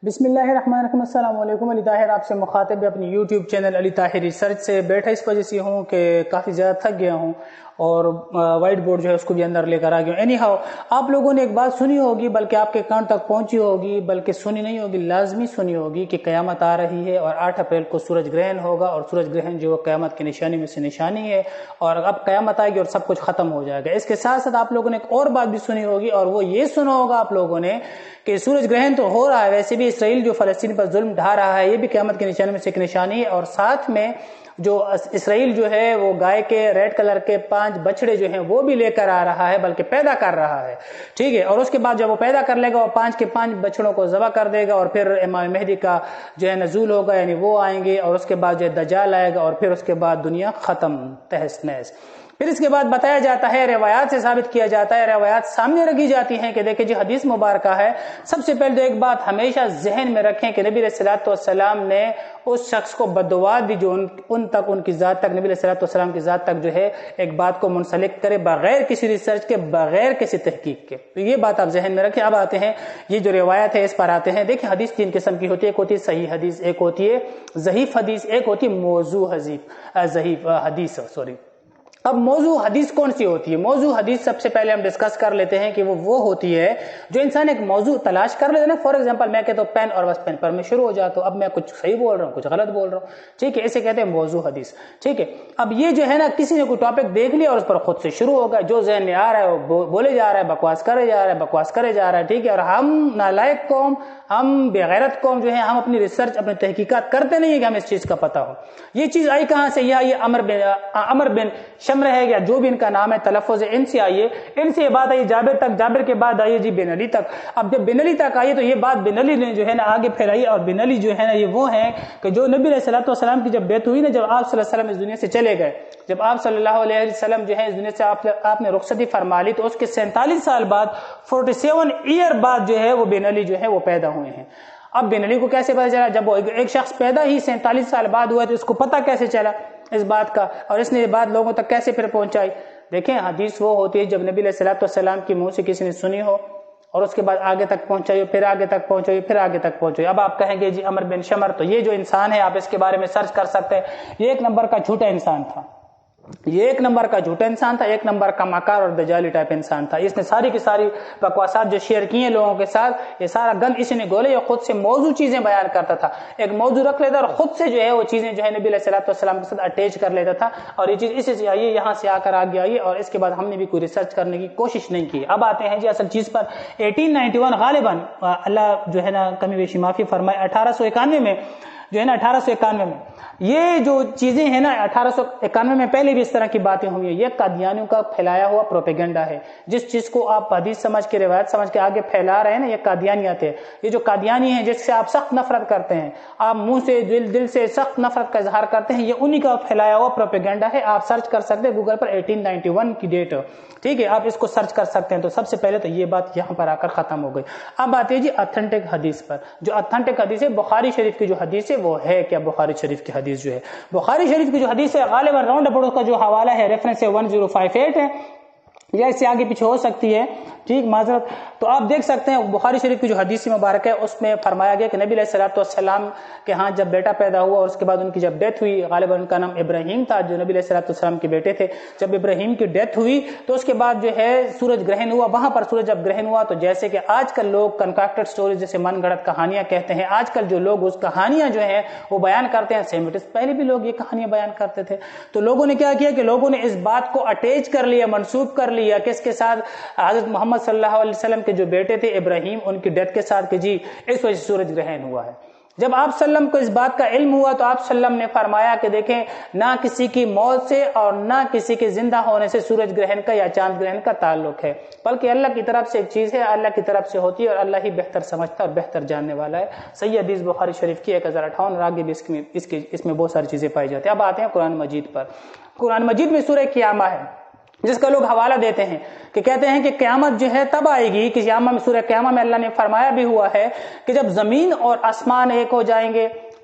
بسم اللہ الرحمن الرحیم۔ السلام علیکم۔ علی طاہر آپ سے مخاطب ہے اپنی یوٹیوب چینل علی طاہر ریسرچ سے۔ بیٹھا اس وجہ سے ہوں کہ کافی زیادہ تھک گیا ہوں اور وائٹ بورڈ جو ہے اس کو بھی اندر لے کر آ گیا ہوں۔ اینی ہاؤ، آپ لوگوں نے ایک بات سنی ہوگی، بلکہ آپ کے کان تک پہنچی ہوگی، بلکہ سنی نہیں ہوگی، لازمی سنی ہوگی کہ قیامت آ رہی ہے اور 8 اپریل کو سورج گرہن ہوگا، اور سورج گرہن جو قیامت کی نشانی میں سے نشانی ہے، اور اب قیامت آئے گی اور سب کچھ ختم ہو جائے گا۔ اس کے ساتھ ساتھ آپ لوگوں نے ایک اور بات بھی سنی ہوگی، اور وہ یہ سنا ہوگا آپ لوگوں نے کہ سورج گرہن تو ہو رہا ہے، ویسے بھی اسرائیل جو فلسطین پر ظلم ڈھا رہا ہے یہ بھی قیامت کی نشانی میں سے ایک نشانی ہے، اور ساتھ میں جو اسرائیل جو ہے وہ گائے کے ریڈ کلر کے 5 بچڑے جو ہیں وہ بھی لے کر آ رہا ہے، بلکہ پیدا کر رہا ہے، ٹھیک ہے۔ اور اس کے بعد جب وہ پیدا کر لے گا وہ 5 کے 5 بچڑوں کو ذبح کر دے گا، اور پھر امام مہدی کا جو ہے نزول ہوگا، یعنی وہ آئیں گے، اور اس کے بعد جو ہے دجال آئے گا، اور پھر اس کے بعد دنیا ختم تہس نہس۔ پھر اس کے بعد بتایا جاتا ہے، روایات سے ثابت کیا جاتا ہے، روایات سامنے رکھی جاتی ہیں کہ دیکھیں جی حدیث مبارکہ ہے۔ سب سے پہلے تو ایک بات ہمیشہ ذہن میں رکھیں کہ نبی علیہ السلام نے اس شخص کو بددعا دی جو ان تک، ان کی ذات تک، نبی علیہ السلام کی ذات تک جو ہے ایک بات کو منسلک کرے بغیر کسی ریسرچ کے، بغیر کسی تحقیق کے۔ تو یہ بات آپ ذہن میں رکھیں۔ اب آتے ہیں یہ جو روایت ہے اس پر آتے ہیں۔ دیکھیں حدیث 3 قسم کی ہوتی ہے، ایک ہوتی ہے صحیح حدیث، ایک ہوتی ہے ضعیف حدیث، ایک ہوتی ہے موضوع حدیث سوری۔ اب موضوع حدیث کون سی ہوتی ہے؟ موضوع حدیث سب سے پہلے ہم ڈسکس کر لیتے ہیں کہ وہ ہوتی ہے جو انسان ایک موضوع تلاش کر لیتے نا، فار ایگزامپل میں کہتا ہوں پین، اور بس پین پر میں شروع ہو جاتا ہوں، اب میں کچھ صحیح بول رہا ہوں کچھ غلط بول رہا ہوں، ٹھیک ہے، اسے کہتے ہیں موضوع حدیث، ٹھیک ہے۔ اب یہ جو ہے نا کسی نے کوئی ٹاپک دیکھ لیا اور اس پر خود سے شروع ہوگا، جو ذہن میں آ رہا ہے وہ بولے جا رہا ہے، بکواس کرے جا رہا ہے، ٹھیک ہے۔ اور ہم نالائق قوم، ہم بے غیرت قوم جو ہے، ہم اپنی ریسرچ، اپنی تحقیقات کرتے نہیں ہیں کہ ہمیں اس چیز کا پتہ ہو۔ یہ چیز آئی کہاں سے؟ یہ عمر بن شمر ہے یا جو بھی ان کا نام ہے، تلفظ ہے، ان سے آئیے، ان سے یہ بات آئی جابر تک، جابر کے بعد آئیے جی بن علی تک۔ اب جب بن علی تک آئیے تو یہ بات بن علی نے جو ہے نا آگے پھیلائی، اور بن علی جو ہے نا یہ وہ ہیں کہ جو نبی علیہ السلام کی جب ڈیتھ ہوئی نا، جب آپ صلی اللہ علیہ وسلم اس دنیا سے چلے گئے، جب آپ صلی اللہ علیہ وسلم جو ہے اس دنیا سے آپ نے رخصتی فرما لی، تو اس کے 47 سال بعد، 47 ایئر بعد جو ہے وہ بن علی جو ہے وہ پیدا ہوئے ہیں۔ اب بن علی کو کیسے پتہ چلا؟ جب وہ ایک شخص پیدا ہی 47 سال بعد ہوا تو اس کو پتہ کیسے چلا اس بات کا، اور اس نے یہ بات لوگوں تک کیسے پھر پہنچائی؟ دیکھیں حدیث وہ ہوتی ہے جب نبی علیہ السلام کی منہ سے کسی نے سنی ہو، اور اس کے بعد آگے تک پہنچائی، پھر آگے تک پہنچائی، پھر آگے تک پہنچائی۔ اب آپ کہیں گے جی عمر بن شمر، تو یہ جو انسان ہے آپ اس کے بارے میں سرچ کر سکتے ہیں، یہ 1 نمبر کا جھوٹا انسان تھا، یہ 1 نمبر کا جھوٹا انسان تھا، 1 نمبر کا مکار اور دجالی ٹائپ انسان تھا۔ اس نے ساری کی ساری بکواسات جو شیئر کی ہیں لوگوں کے ساتھ، یہ سارا گند اسی نے گولے، یہ خود سے موضوع چیزیں بیان کرتا تھا، ایک موضوع رکھ لیتا اور خود سے جو ہے وہ چیزیں جو ہے نبی علیہ السلام کے ساتھ اٹیچ کر لیتا تھا، اور یہ چیز اسی سے آئیے، یہاں سے آ کر آگے آئیے، اور اس کے بعد ہم نے بھی کوئی ریسرچ کرنے کی کوشش نہیں کی۔ اب آتے ہیں جی اصل چیز پر۔ 1891 غالباً، اللہ جو ہے نا کمی بیشی معافی فرمائے، 1891 میں جو ہے نا، 1891 میں یہ جو چیزیں ہیں نا، 1891 میں پہلے بھی اس طرح کی باتیں ہوئی ہیں، یہ قادیانیوں کا پھیلایا ہوا پروپیگنڈا ہے۔ جس چیز کو آپ حدیث سمجھ کے، روایت سمجھ کے آگے پھیلا رہے ہیں نا، یہ قادیانیت ہے۔ یہ جو قادیانی ہیں جس سے آپ سخت نفرت کرتے ہیں، آپ منہ سے دل سے سخت نفرت کا اظہار کرتے ہیں، یہ انہی کا پھیلایا ہوا پروپیگنڈا ہے۔ آپ سرچ کر سکتے ہیں گوگل پر 1891 کی ڈیٹ، ٹھیک ہے، آپ اس کو سرچ کر سکتے ہیں۔ تو سب سے پہلے تو یہ بات یہاں پر آ کر ختم ہو گئی۔ اب آتے ہیں جی اتھینٹک حدیث پر۔ جو اتھینٹک حدیث ہے، بخاری شریف کی جو حدیث ہے وہ ہے کیا؟ بخاری شریف کی حدیث جو ہے، بخاری شریف کی جو حدیث ہے غالباً راؤنڈ اباؤٹ اس کا جو حوالہ ہے، ریفرنس ہے 1058 ہے، یا اس سے آگے پیچھے ہو سکتی ہے، ٹھیک، معذرت۔ تو آپ دیکھ سکتے ہیں بخاری شریف کی جو حدیث مبارک ہے اس میں فرمایا گیا کہ نبی علیہ السلام کے ہاں جب بیٹا پیدا ہوا اور اس کے بعد ان کی جب ڈیتھ ہوئی، غالباً ان کا نام ابراہیم تھا جو نبی علیہ السلام کے بیٹے تھے، جب ابراہیم کی ڈیتھ ہوئی تو اس کے بعد جو ہے سورج گرہن ہوا، وہاں پر سورج جب گرہن ہوا تو جیسے کہ آج کل لوگ کنکاکٹڈ سٹوریز جیسے من گھڑت کہانیاں کہتے ہیں، آج کل جو لوگ اس کہانیاں جو ہیں وہ بیان کرتے ہیں، سیم اٹ از، پہلے بھی لوگ یہ کہانیاں بیان کرتے تھے۔ تو لوگوں نے کیا کیا کہ لوگوں نے اس بات کو اٹیچ کر لیا، منسوب کر لیا کس کے ساتھ؟ حضرت محمد صلی اللہ علیہ وسلم کے جو بیٹے تھے ابراہیم، ان کی ڈیتھ کے ساتھ کہ جی اس وجہ سے سورج گرہن ہوا ہے۔ جب آپ صلی اللہ علیہ وسلم کو اس بات کا علم ہوا تو آپ صلی اللہ علیہ وسلم نے فرمایا کہ دیکھیں نہ کسی کی موت سے اور نہ کسی کے زندہ ہونے سے سورج گرہن کا یا چاند گرہن کا تعلق ہے، بلکہ اللہ کی طرف سے ایک چیز ہے، اللہ کی طرف سے ہوتی ہے، اور اللہ ہی بہتر سمجھتا اور بہتر جاننے والا ہے۔ صحیح حدیث بخاری شریف کی 1058، اور آگے بھی اس میں بہت ساری چیزیں پائی جاتی ہیں۔ اب آتے ہیں قرآن مجید پر۔ قرآن مجید میں سورہ قیامہ ہے جس کا لوگ حوالہ دیتے ہیں کہ کہتے ہیں کہ قیامت جو ہے تب آئے گی کہ قیامت میں، سورہ قیامہ میں اللہ نے فرمایا بھی ہوا ہے کہ جب زمین اور آسمان ایک ہو جائیں گے،